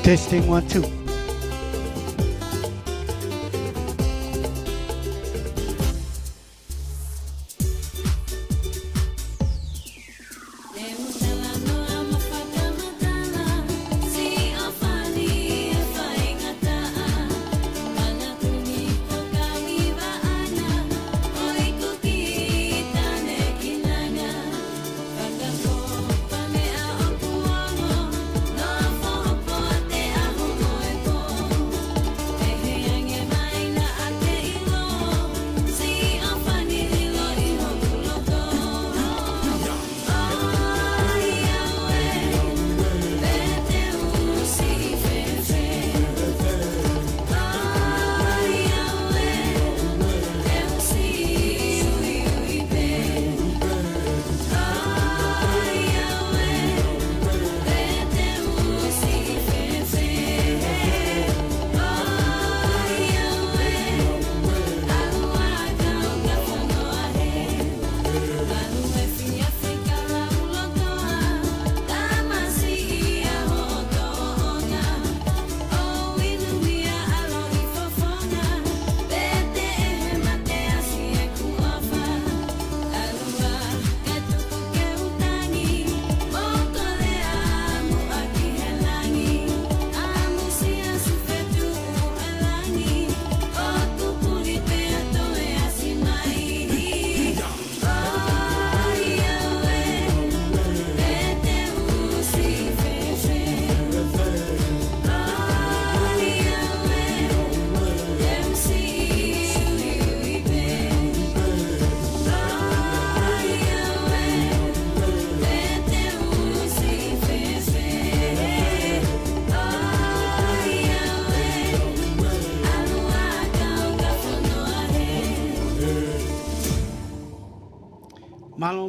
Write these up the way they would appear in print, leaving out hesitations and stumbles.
Testing 1 2.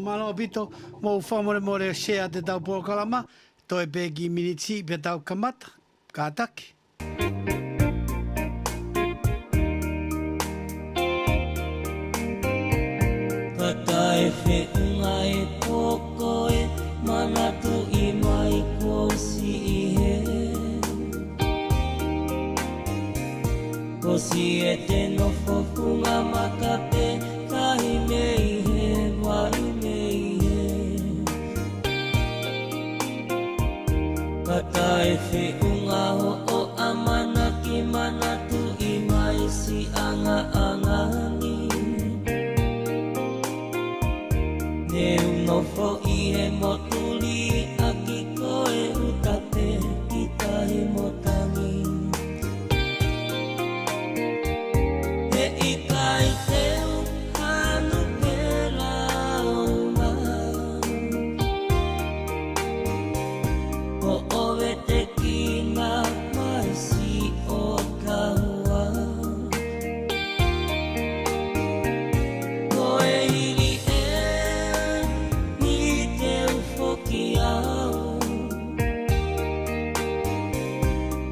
Malo bito mo famore more share te tau pokalama to e begi miniti pe tau kamata ka taki. Katai fe ungai poko e manatu I mai ko si he ko si e te no fofunga makape kahi mei he wai mei he Katai fe unga ho o amana ki manatu I mai si anga angani No fo I he motuli a ki koe utape ki tahi motangi He I kai teu hanu ke lauma Ho owe te kina mai si o kaua Koe iri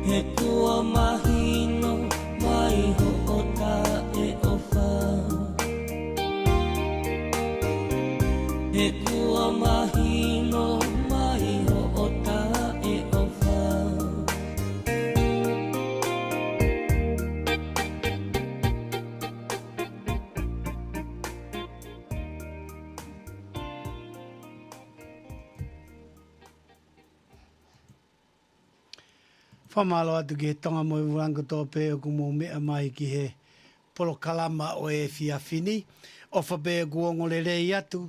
He kua mahino mai ho o ta e ofa He kua mahino mai ho o ta e ofa Whamalo atu ki he tonga mo I wurango tō pe o kumo mea mai ki he polo kalama o e whiawhini. O whape kuongo le rei atu,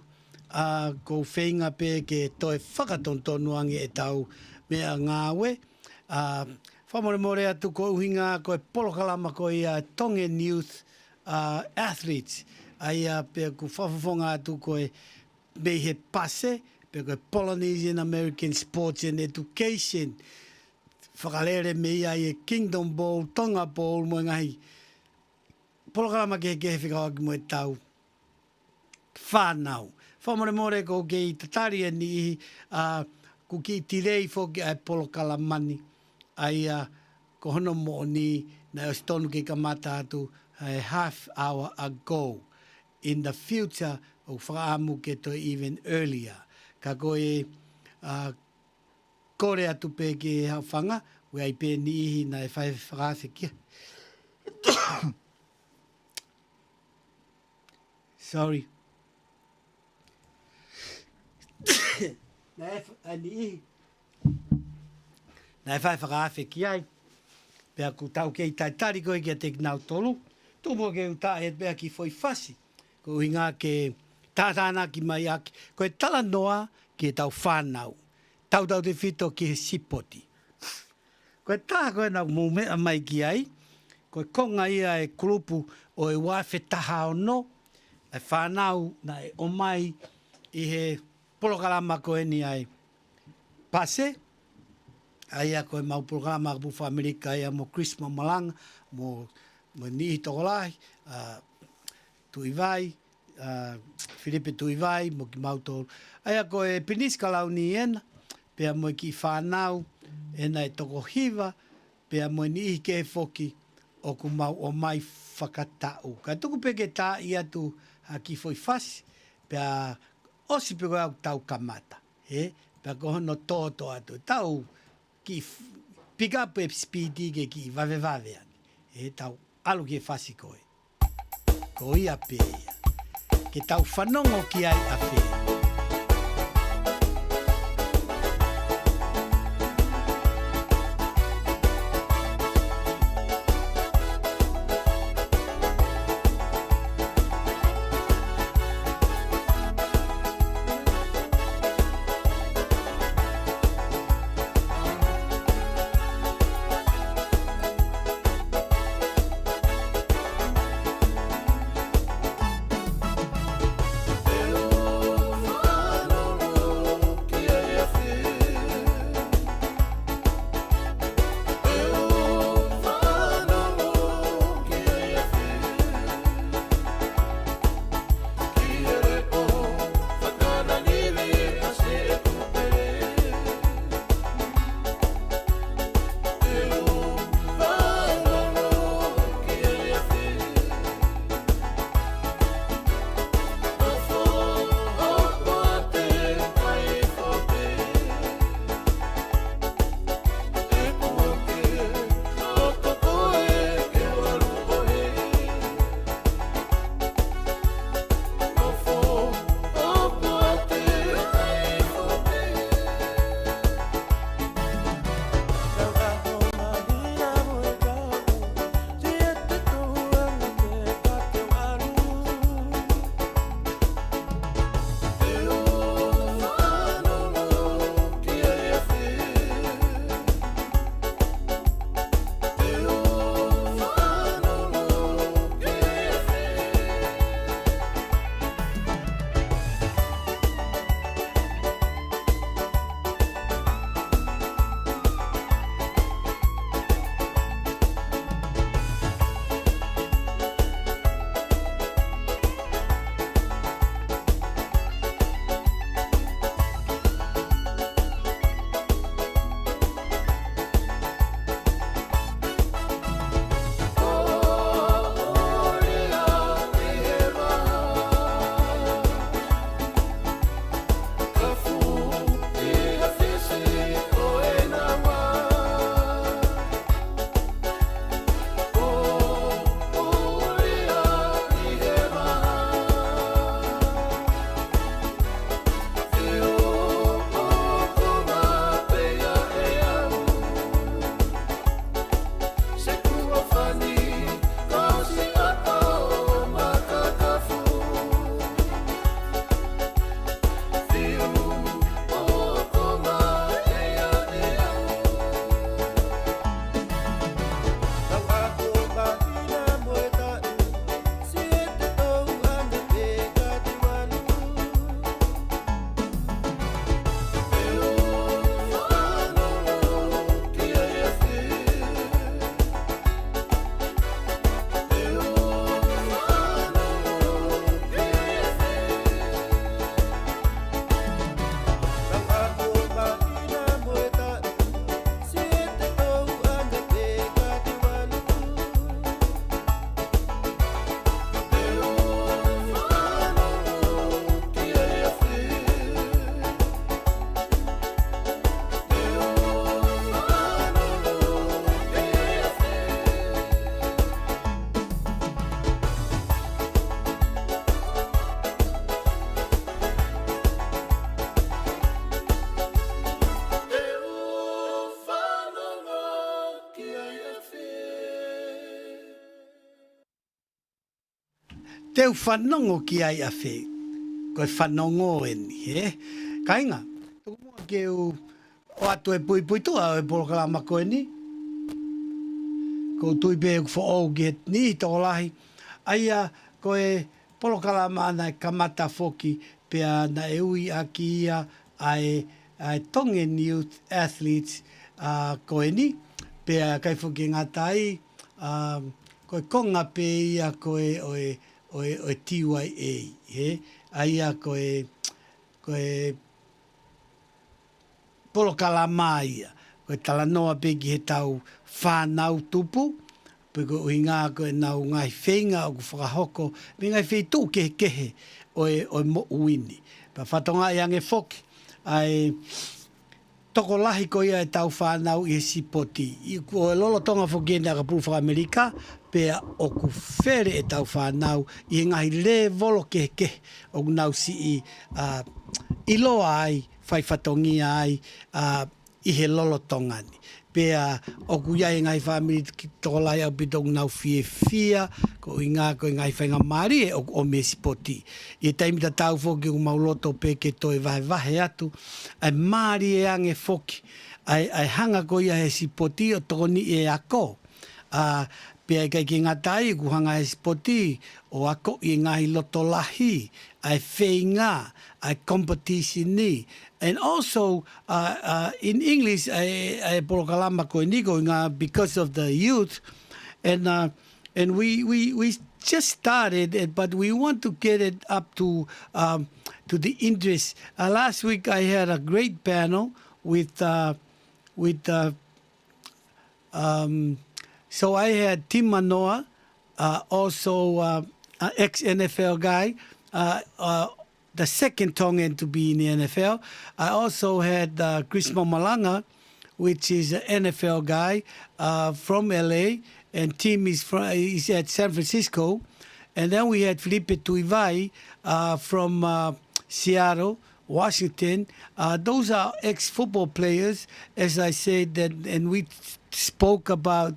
ko whainga pe ke toi whakatontonu e tau mea ngāwe. Whamore more atu ko uhinga ko e polo kalama ko I Tongan Youth Athletes. Ai pe ku whawhawhonga atu ko e mei he pase, pe ko e Polynesian American Sports and Education. Whakalere me ia e Kingdom Bowl, Tonga Bowl, mo ngahi. Polokalama ke he whikawaki mo e tau. Whanau. Whamore more ko ke I tataria ni ku ki tirei fo ki ai polokalamani. Ai ko hono mo ni na o stonu ke kamata atu a half hour ago. In the future, o whaamu ke to even earlier. Ka koe kore atu pe ke hawhanga, Ue ai pe ni ihi na e whai whakawhi kia. Sorry. Na e ni ihi. Na e whai whakawhi kia ai. Pea ku tau kei tai tari koe kia te nau tolu. Tu mo ke uta e pea ki foi fasi. Ko inga ke tātāna ki mai aki. Koe tala noa ki tau whanau. Tau te whito ki he sipoti. Koe tā koe nau mō mea mai ki ai. Koe konga ia e kurupu o e waife taha o no. E whanau na e o mai i he polokarama koe ni ai. Pase. Aia koe mau programa bufa Amerika ia mo Chris Mamalanga, mo Nihi Tokolahi, Tuivai, Filipe Tuivai, mo ki mautor. Aia koe Peniska launi ena, pea mo ki whanau, ena e toko hiva, pea mo nihi ke foki o ku mau o mai whakatau. Ka tuku peke tā i atu ki foi fasi, pea osi peko au tau kamata. Pea kohono tōto atu. Tau ki pick up e speedy ke ki vave ani. Tau alu ke fasi koe. Ko ia pe ia. Ke tau whanongo ki ai a pe. teu whanongo ki ai a whē. Koe whanongo e ni, he? Kainga, tuku mua ke o atu e pui tua e polokalama koe ni. Ko tui pe ku wha ki he ni tō lahi. Aia koe polokalama ana e kamata foki pea na e ui a ki ia ai Tongan youth athletes koe ni. Pea kai foki ngatai, koe konga pe ia koe oe TYA, he? Aia koe polokalama ia. Koe talanoa pe ki he tau whanau tupu, pe ko ui ngā koe nau ngai whenga o ku whakahoko, me ngai whei tū kehe oe mo uini. Pa whatonga i ange whoki, ai toko lahi ko ia e tau whanau i he sipoti. I ko e lolo tonga whoki e naka pūwha Amerika, pea o ku where e tau whanau i he ngahi le volo kehe o nau si i loa ai, whai whatongia ai, i he lolo tongani. Pea o ku iai ngai whamiri ki toko lai au pitong nau fia, ko i ngā ko i ngai whainga maari e o me sipoti. I taimita tau whoki o mauloto pe ke toi vahe atu, ai maari e ange whoki, ai hanga ko ia he sipoti o toko ni e ako. Pea kai ki ngatai ku hanga he sipoti o ako i ngahi loto lahi, ai whainga, ai competition ni. And also, in English, I polokalama koe niko because of the youth, and we just started, but we want to get it up to the interest. Last week I had a great panel with so I had Tim Manoa, also an ex-NFL guy, the second Tongan to be in the NFL. I also had Chris Momalanga, which is an NFL guy from LA, and Tim is at San Francisco. And then we had Felipe Tuivai from Seattle, Washington. Those are ex-football players, as I said, and we spoke about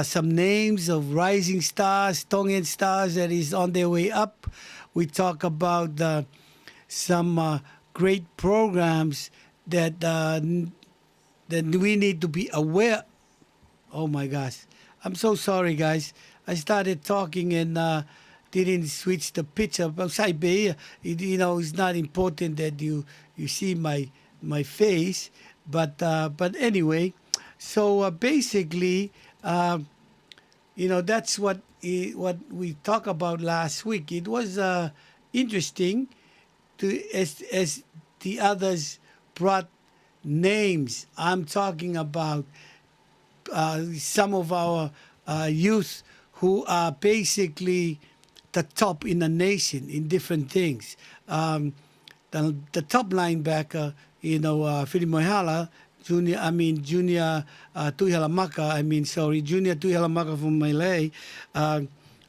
some names of rising stars, Tongan stars that is on their way up. We talk about some great programs that we need to be aware. Oh my gosh. I'm so sorry, guys. I started talking and didn't switch the picture. You know, it's not important that you see my face. But anyway, so basically, you know, that's what we talked about last week. It was interesting as the others brought names. I'm talking about some of our youth who are basically the top in the nation in different things. The top linebacker, you know, Filimohala, Junior Tuihalamaka from Malay,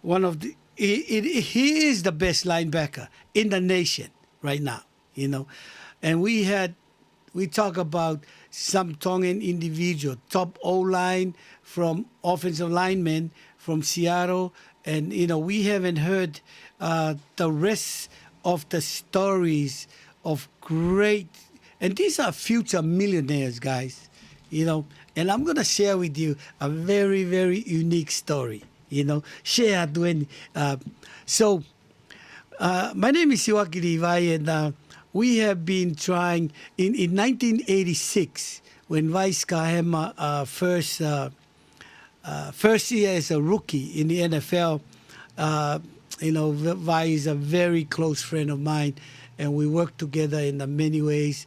one of the he is the best linebacker in the nation right now, you know. And we talk about some Tongan individual, top O-line from offensive linemen from Seattle, and you know we haven't heard the rest of the stories of great. And these are future millionaires, guys, you know. And I'm going to share with you a very, very unique story, you know. Share when. So, my name is Siwaki Rivai, and we have been trying in 1986 when Vice Kahema first year as a rookie in the NFL. You know, Vi is a very close friend of mine, and we work together in many ways.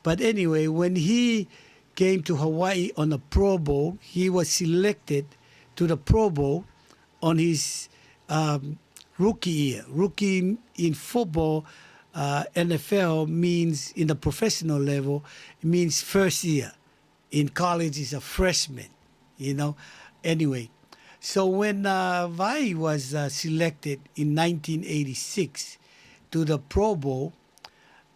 But anyway, when he came to Hawaii on a Pro Bowl, he was selected to the Pro Bowl on his rookie year. Rookie in football, NFL means, in the professional level, it means first year. In college, is a freshman, you know. Anyway, so when Vi was selected in 1986 to the Pro Bowl,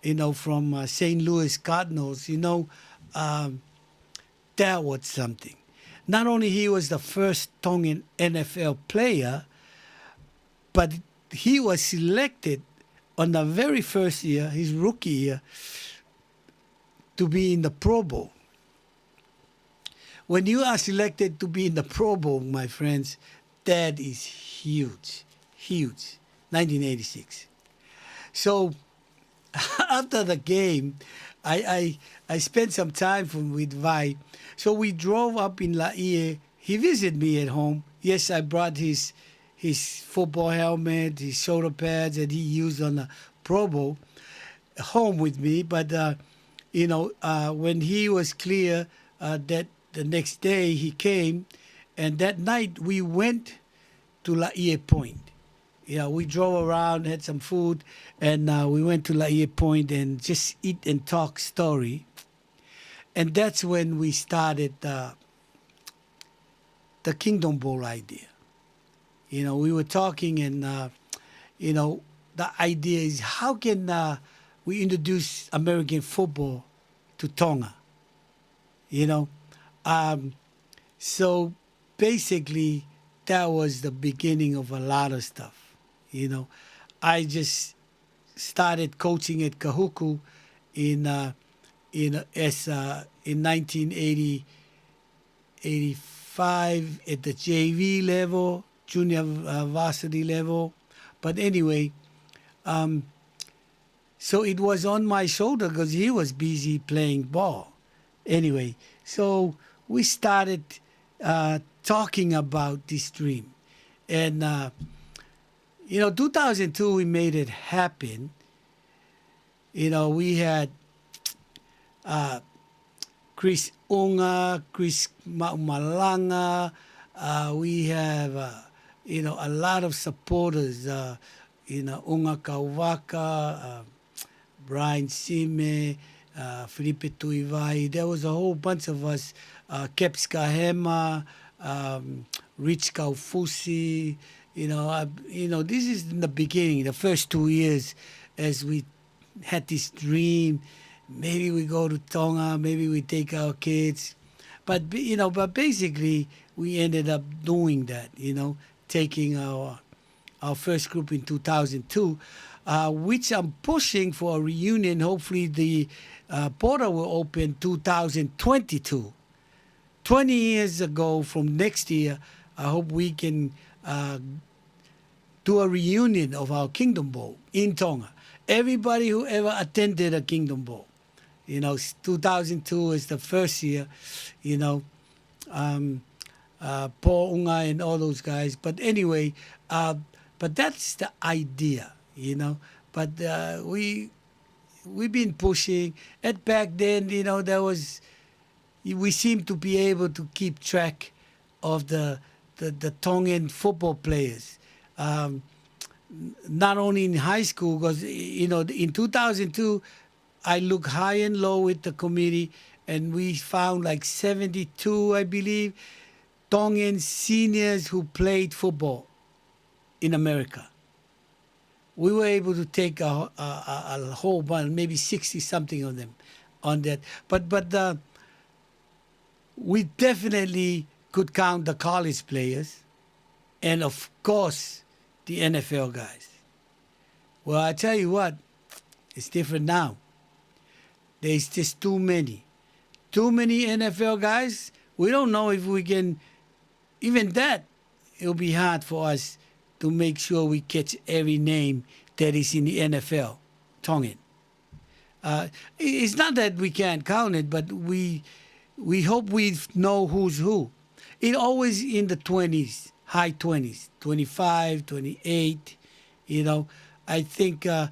you know, from St. Louis Cardinals, you know, that was something. Not only he was the first Tongan NFL player, but he was selected on the very first year, his rookie year, to be in the Pro Bowl. When you are selected to be in the Pro Bowl, my friends, that is huge, huge. 1986. So after the game, I spent some time with Vi. So we drove up in Laie. He visited me at home. Yes, I brought his football helmet, his shoulder pads that he used on the Pro Bowl home with me. But when he was clear that the next day he came, and that night we went to Laie Point. We drove around, had some food, and we went to Laie Point and just eat and talk story. And that's when we started the Kingdom Bowl idea. We were talking, and the idea is how can we introduce American football to Tonga? So basically that was the beginning of a lot of stuff. I just started coaching at Kahuku in 1985 at the JV level, junior varsity level. But anyway, so it was on my shoulder because he was busy playing ball. Anyway, so we started talking about this dream. And 2002, we made it happen. We had Chris Unga, Chris Maumalanga. We have, a lot of supporters. Unga Kauwaka, Brian Sime, Felipe Tuivai. There was a whole bunch of us. Keps Kahema, Rich Kaufusi. This is in the beginning, the first 2 years, as we had this dream. Maybe we go to Tonga, maybe we take our kids. But basically, we ended up doing that, taking our first group in 2002, which I'm pushing for a reunion. Hopefully the border will open 2022. 20 years ago from next year, I hope we can do a reunion of our Kingdom Bowl in Tonga. Everybody who ever attended a Kingdom Bowl. 2002 is the first year, Paul Unga and all those guys. But anyway, but that's the idea, But we've been pushing. And back then, we seemed to be able to keep track of the Tongan football players. Not only in high school, because, in 2002, I looked high and low with the committee, and we found like 72, I believe, Tongan seniors who played football in America. We were able to take a whole bunch, maybe 60-something of them on that. But we definitely could count the college players and, of course, the NFL guys. Well, I tell you what, it's different now. There's just too many. Too many NFL guys. We don't know if we can, even that, it'll be hard for us to make sure we catch every name that is in the NFL, Tongan. It's not that we can't count it, but we hope we know who's who. It always in the 20s, high 20s, 25, 28, I think, I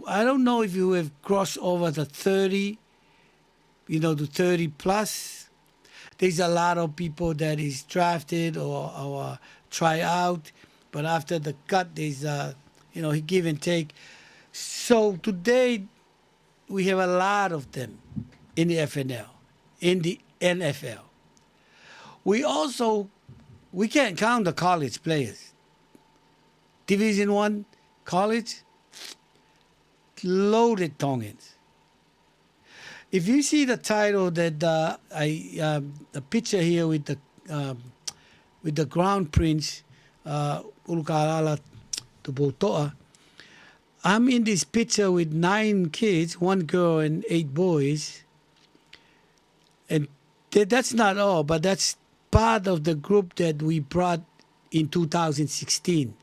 don't know if you have crossed over the 30, to 30 plus. There's a lot of people that is drafted or try out, but after the cut, there's give and take. So today, we have a lot of them in the FNL, in the NFL. We can't count the college players. Division I college, loaded Tongans. If you see the title that the picture here with the Crown Prince, ulukalala tupotoa. I'm in this picture with 9 kids, 1 girl and 8 boys. And that's not all, but that's part of the group that we brought in 2016.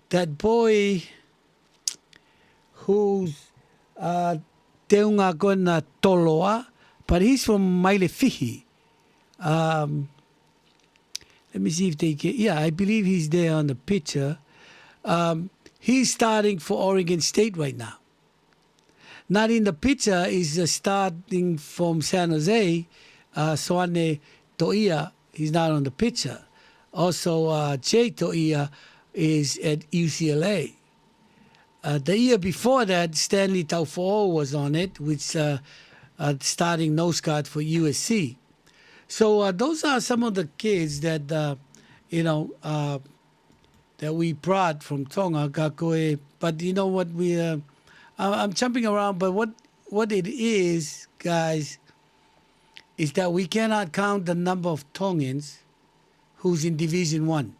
That boy who's Teunga Kona Toloa, but he's from Mailefihi. Let me see if they can. Yeah, I believe he's there on the picture. He's starting for Oregon State right now. Not in the picture is starting from San Jose, Soane Toia. He's not on the picture. Also, Jay Toia is at UCLA. The year before that, Stanley Taufo'o was on it, which starting nose guard for USC. So those are some of the kids that that we brought from Tonga, Kakoe. But you know what I'm jumping around, but what it is, guys, is that we cannot count the number of Tongans who's in Division 1.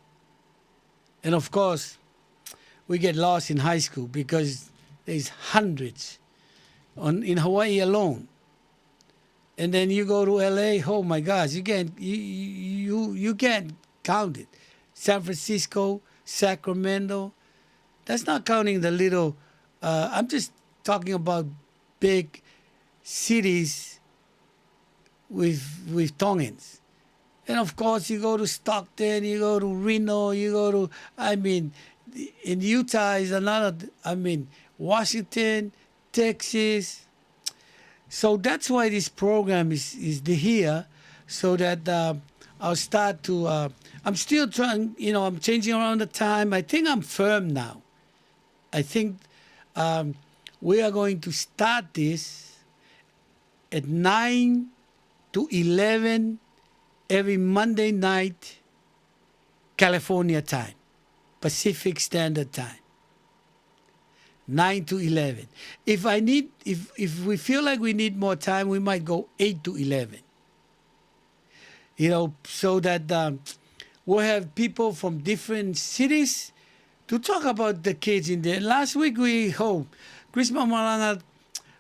And of course, we get lost in high school because there's hundreds in Hawaii alone. And then you go to LA, oh my gosh, you can't count it. San Francisco, Sacramento, that's not counting the little, I'm just talking about big cities with Tongans. And of course, you go to Stockton, you go to Reno, you go to, in Utah is another, Washington, Texas. So that's why this program is here, so that I'll start to, I'm still trying, I'm changing around the time. I think I'm firm now. I think we are going to start this at 9 to 11 every Monday night, California time, Pacific Standard Time. 9 to 11. If we feel like we need more time, we might go 8 to 11. So that we'll have people from different cities to talk about the kids in there. Last week Chris Mamalanga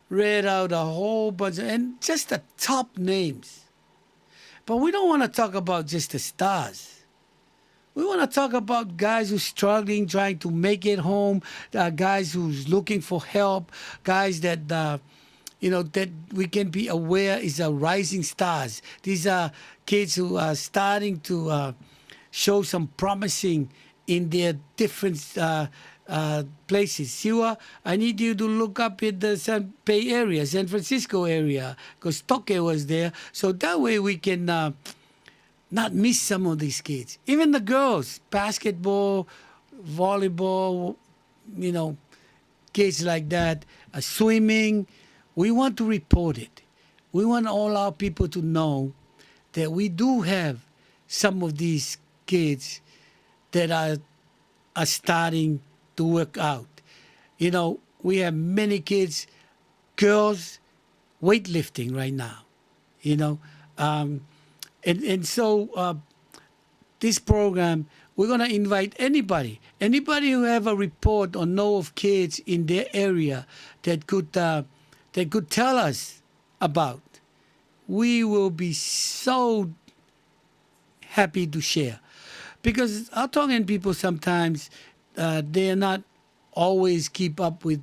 read out a whole bunch and just the top names. But we don't want to talk about just the stars. We want to talk about guys who's struggling, trying to make it home, guys who's looking for help, guys that, that we can be aware is rising stars. These are kids who are starting to show some promising in their different places. Siwa, I need you to look up in the San Bay area, San Francisco area, because Toke was there. So that way we can not miss some of these kids. Even the girls, basketball, volleyball, kids like that, swimming. We want to report it. We want all our people to know that we do have some of these kids that are starting to work out. We have many kids, girls, weightlifting right now. And so this program, we're going to invite anybody who have a report or know of kids in their area that could tell us about. We will be so happy to share, because our Tongan people sometimes they are not always keep up with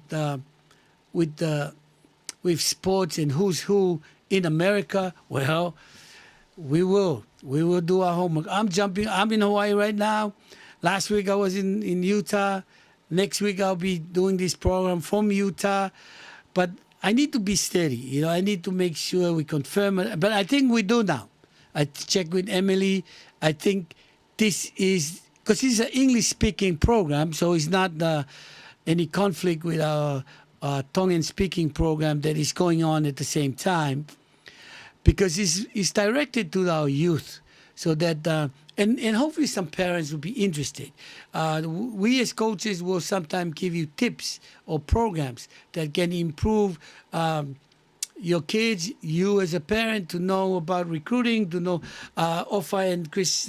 sports and who's who in America. Well, we will do our homework. I'm in Hawaii right now. Last week I was in Utah. Next week I'll be doing this program from Utah. But I need to be steady. I need to make sure we confirm it. But I think we do now. I checked with Emily. I think this is, because it's an English-speaking program, so it's not any conflict with our Tongan-speaking program that is going on at the same time, because it's directed to our youth, so that and hopefully some parents will be interested. We as coaches will sometimes give you tips or programs that can improve your kids, you as a parent, to know about recruiting, to know. Ofa and Chris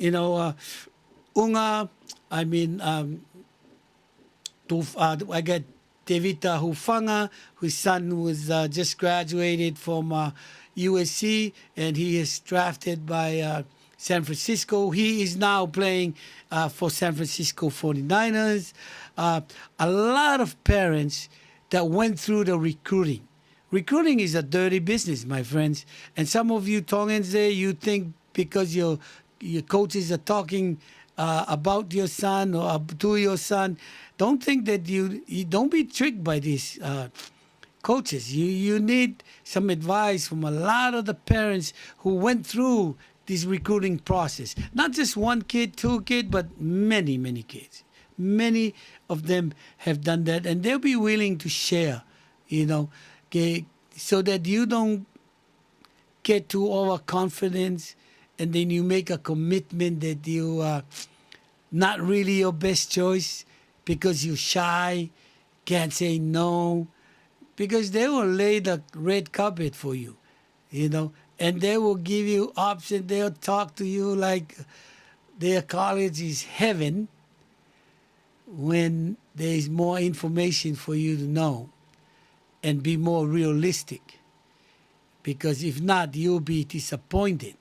Unga, I mean, I got Devita Hufanga, whose son was just graduated from USC, and he is drafted by San Francisco. He is now playing for San Francisco 49ers. A lot of parents that went through the recruiting. Recruiting is a dirty business, my friends. And some of you Tongans there, you think because your coaches are talking about your son or to your son, don't think that you don't be tricked by these coaches. You need some advice from a lot of the parents who went through this recruiting process. Not just one kid, two kids, but many, many kids. Many of them have done that, and they'll be willing to share, okay, so that you don't get too overconfident and then you make a commitment that you are not really your best choice because you're shy, can't say no, because they will lay the red carpet for you, and they will give you options. They'll talk to you like their college is heaven when there is more information for you to know and be more realistic. Because if not, you'll be disappointed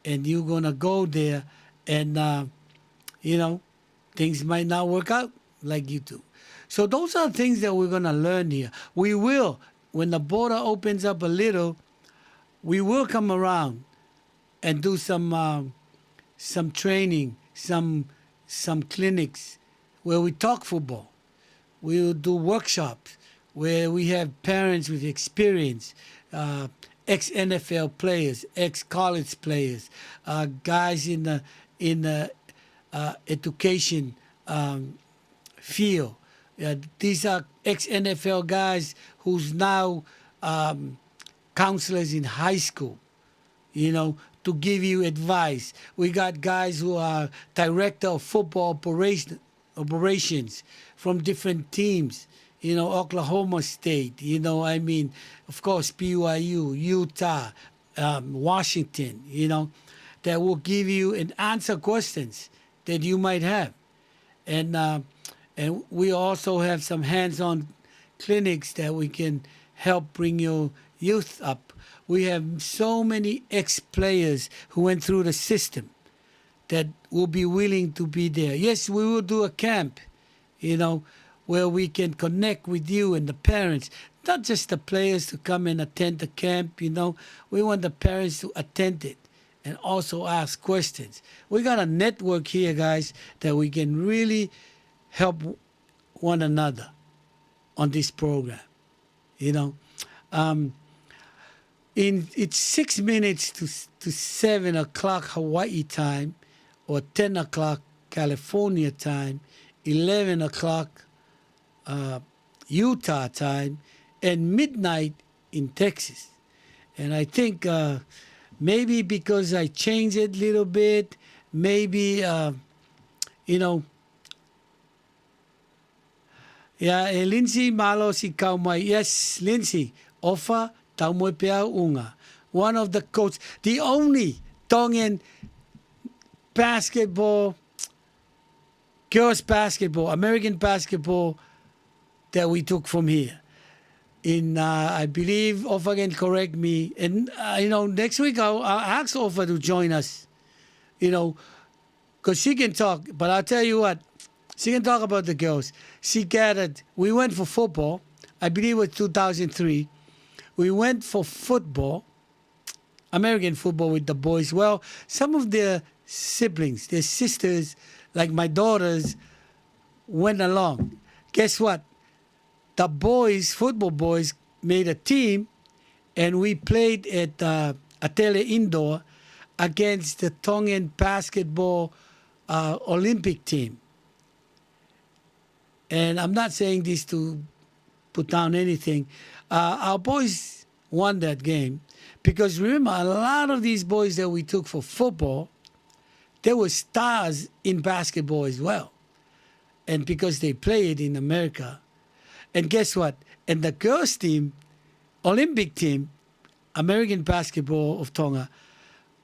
and you're going to go there and, things might not work out like you do. So those are things that we're going to learn here. We will, when the border opens up a little, we will come around and do some training, some clinics where we talk football. We'll do workshops where we have parents with experience, ex-NFL players, ex-college players, guys in the education field. These are ex-NFL guys who's now counselors in high school, to give you advice. We got guys who are director of football operations from different teams, Oklahoma State, of course, BYU, Utah, Washington, that will give you and answer questions that you might have. And we also have some hands-on clinics that we can help bring your youth up. We have so many ex-players who went through the system that will be willing to be there. Yes, we will do a camp, where we can connect with you and the parents, not just the players to come and attend the camp, We want the parents to attend it and also ask questions. We got a network here, guys, that we can really help one another on this program, It's 6 minutes to 7 o'clock Hawaii time, or 10 o'clock California time, 11 o'clock Utah time, and midnight in Texas. And I think maybe because I changed it a little bit, maybe, Lindsay Malo si Kaumai. Yes, Lindsay, Ofa Taumoi Pea Unga. One of the coaches, the only Tongan basketball, girls basketball, American basketball that we took from here. I believe Ofa can correct me. And, next week I'll ask Ofa to join us, because she can talk. But I'll tell you what, she can talk about the girls. She gathered, we went for football, I believe it was 2003. We went for football, American football with the boys. Well, some of their siblings, their sisters, like my daughters, went along. Guess what? The boys, football boys, made a team, and we played at Atele Indoor against the Tongan basketball Olympic team. And I'm not saying this to put down anything. Our boys won that game because, remember, a lot of these boys that we took for football, they were stars in basketball as well. And because they played in America. And guess what? And the girls' team, Olympic team, American basketball of Tonga,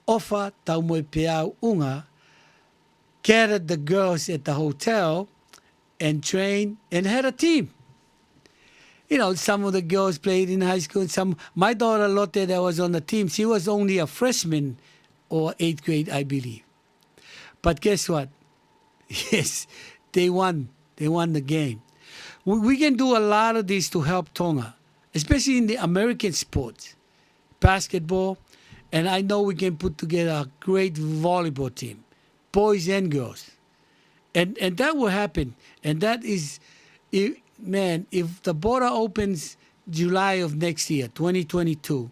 Ofa Taumoi Pea Unga, gathered the girls at the hotel and trained and had a team. You know, some of the girls played in high school. My daughter Lotte, that was on the team, she was only a freshman or 8th grade, I believe. But guess what? Yes, they won. They won the game. We can do a lot of this to help Tonga, especially in the American sports, basketball, and I know we can put together a great volleyball team, boys and girls, and that will happen. And that is, if the border opens July of next year, 2022,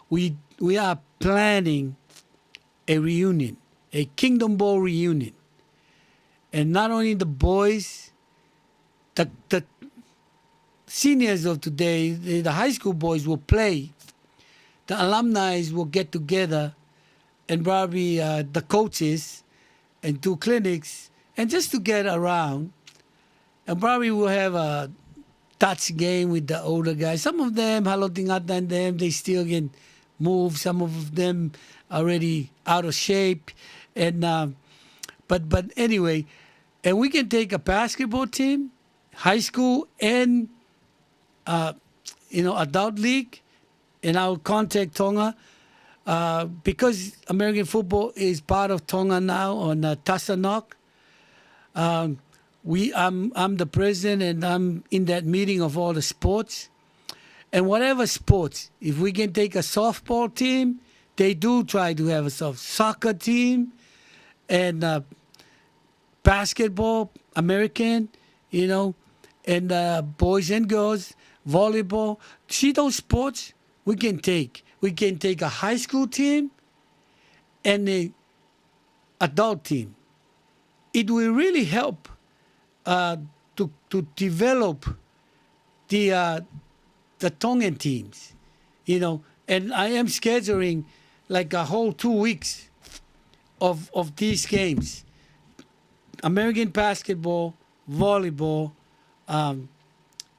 we are planning a reunion, a Kingdom Bowl reunion, and not only the boys, the seniors of today, the high school boys will play. The alumni will get together, and probably the coaches, and do clinics, and just to get around. And probably we'll have a touch game with the older guys. Some of them, Halotingata and them, they still can move. Some of them already out of shape. And but anyway, and we can take a basketball team, high school, and adult league, and I'll contact Tonga because American football is part of Tonga now on Tassanok. I'm the president, and I'm in that meeting of all the sports. And whatever sports, if we can take a softball team, they do try to have a soccer team, and basketball, American, and boys and girls, volleyball. See those sports we can take. We can take a high school team and a adult team. It will really help to develop the Tongan teams, And I am scheduling like a whole 2 weeks of these games: American basketball, volleyball,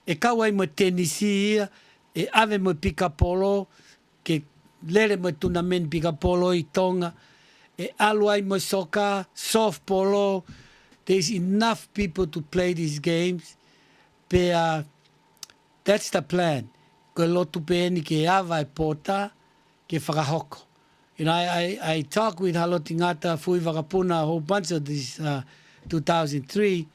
e kawai mo tenisi, e ave mo pika polo, ke lere mo tournament pika polo I Tonga, e aluai mo soccer, soft polo. There's enough people to play these games. But that's the plan. Ko lotu pe ni ke awa e pota ke whakahoko. I talked with Halotingata, Fui Wakapuna, a whole bunch of these 2003.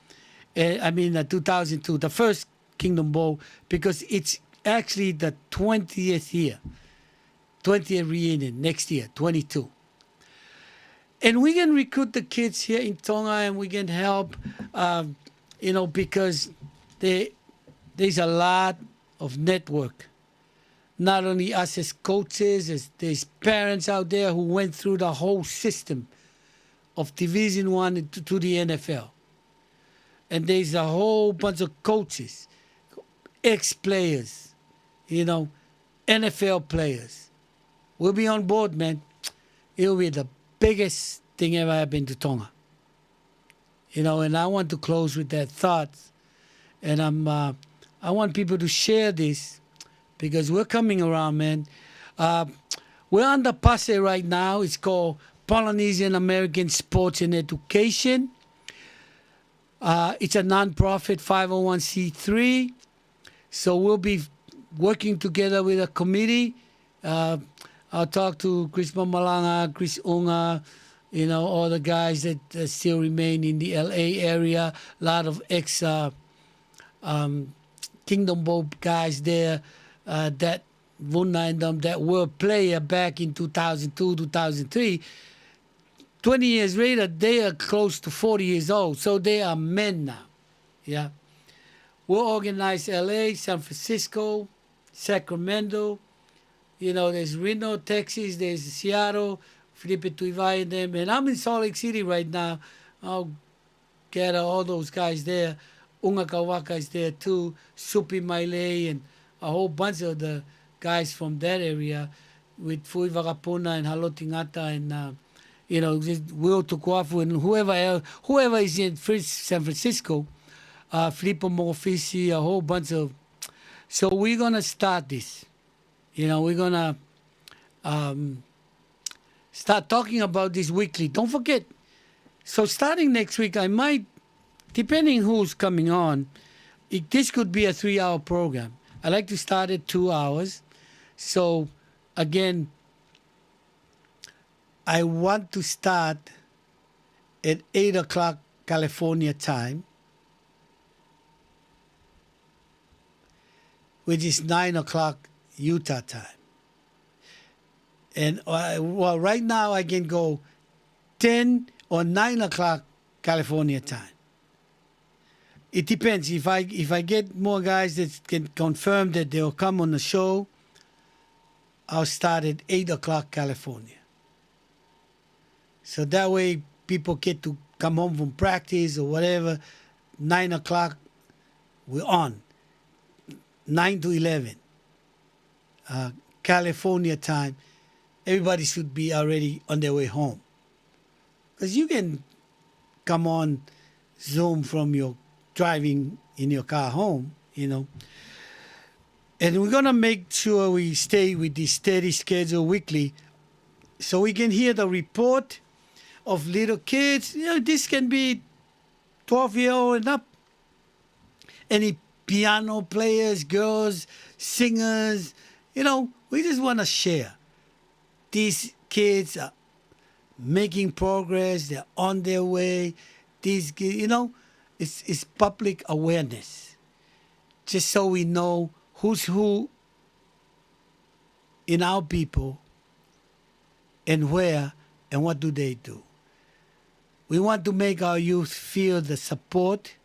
2002, the first Kingdom Bowl, because it's actually the 20th year, 20th reunion next year, 22. And we can recruit the kids here in Tonga, and we can help, because there's a lot of network. Not only us as coaches, there's parents out there who went through the whole system of Division One to the NFL. And there's a whole bunch of coaches, ex-players, NFL players. We'll be on board, man. It'll be the biggest thing ever happened to Tonga. And I want to close with that thought. And I want people to share this because we're coming around, man. We're under PASE right now. It's called Polynesian American Sports and Education. It's a non-profit 501c3. So we'll be working together with a committee. I'll talk to Chris Mamalanga, Chris Unga, all the guys that still remain in the LA area. A lot of ex-Kingdom Bowl guys there that that were player back in 2002, 2003. 20 years later, they are close to 40 years old, so they are men now. Yeah, we'll organize LA, San Francisco, Sacramento. There's Reno, Texas, there's Seattle, Felipe Tuivai and them. And I'm in Salt Lake City right now. I'll gather all those guys there. Unga Kawaka is there too, Supi Maile, and a whole bunch of the guys from that area with Fui Wakapuna and Halotingata and, Will Tukuafu and whoever is in San Francisco, Filippo Mofisi, a whole bunch of. So we're going to start this. We're going to start talking about this weekly. Don't forget, So starting next week, I might, depending who's coming on, this could be a 3-hour program. I like to start at 2 hours. So again, I want to start at 8 o'clock California time, which is 9 o'clock Utah time. And well, right now I can go 10 or 9 o'clock California time. It depends. If I get more guys that can confirm that they'll come on the show, I'll start at 8 o'clock California. So that way people get to come home from practice or whatever. 9 o'clock, we're on. 9 to 11 California time. Everybody should be already on their way home. Because you can come on Zoom from your driving in your car home, you know. And we're going to make sure we stay with this steady schedule weekly so we can hear the report of little kids. You know, this can be 12-year-old and up. Any piano players, girls, singers, you know, we just want to share. These kids are making progress. They're on their way. These kids, you know, it's public awareness. Just so we know who's who in our people and where and what do they do. We want to make our youth feel the support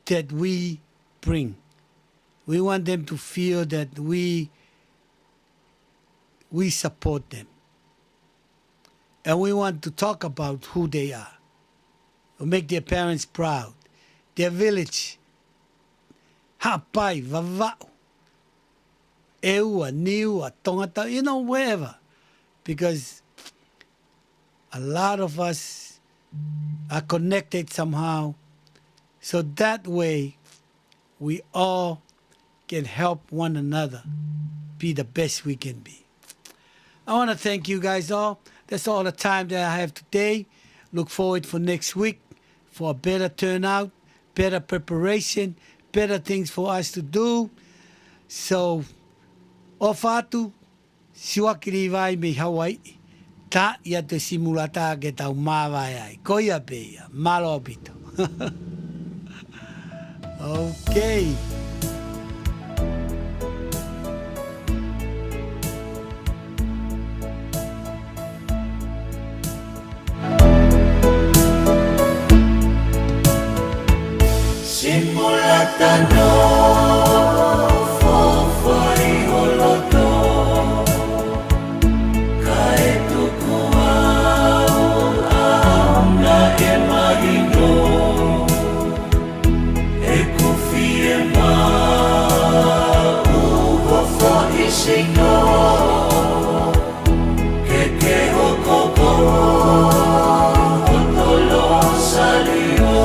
that we bring. We want them to feel that we support them. And we want to talk about who they are. We make their parents proud. Their village. Hapai, Vavau. Eua, Niua, Tongata, you know, wherever. Because a lot of us are connected somehow. So that way, we all can help one another be the best we can be. I want to thank you guys all. That's all the time that I have today. Look forward for next week for a better turnout, better preparation, better things for us to do. So, ofatu, siwakiri vai me Hawaii. Ta ia te simulata ke tau mawai ai. Koia beia, malo abito. Okay. Simulata no fofai holoto Kae tuku au na e mahino E kufi e ma hofo isino Ke hokoko hotolo salio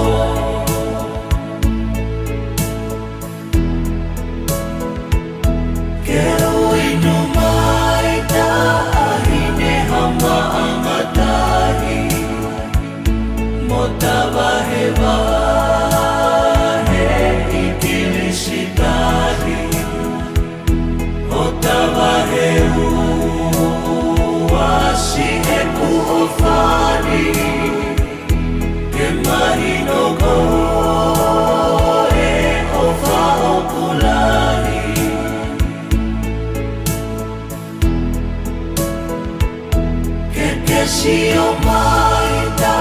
Si o mai ta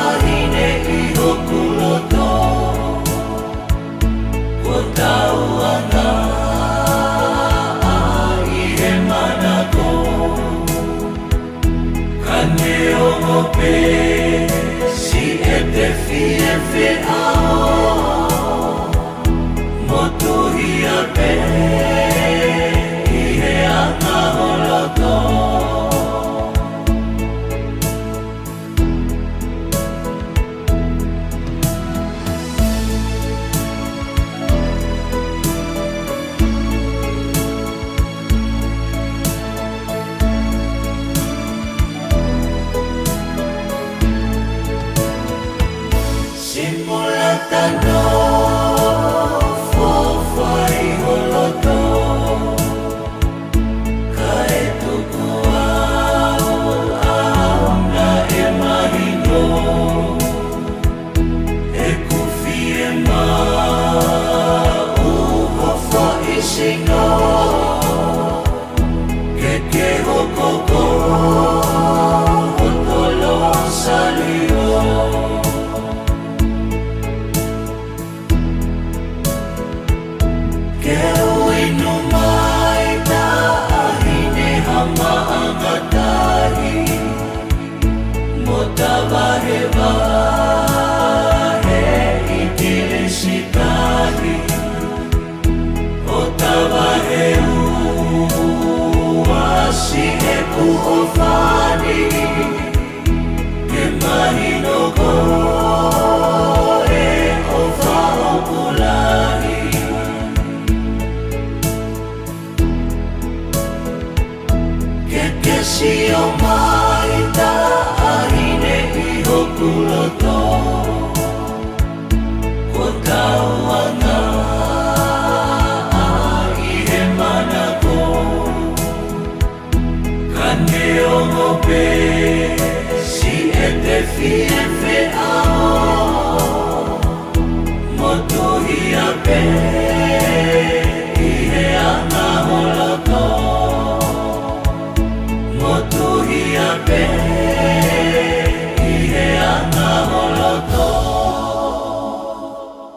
ahine I hokuloto Ko tauanga I he manako Kane o ngope Si e te fie fe ao Motuhi a pe I he anga holoto tana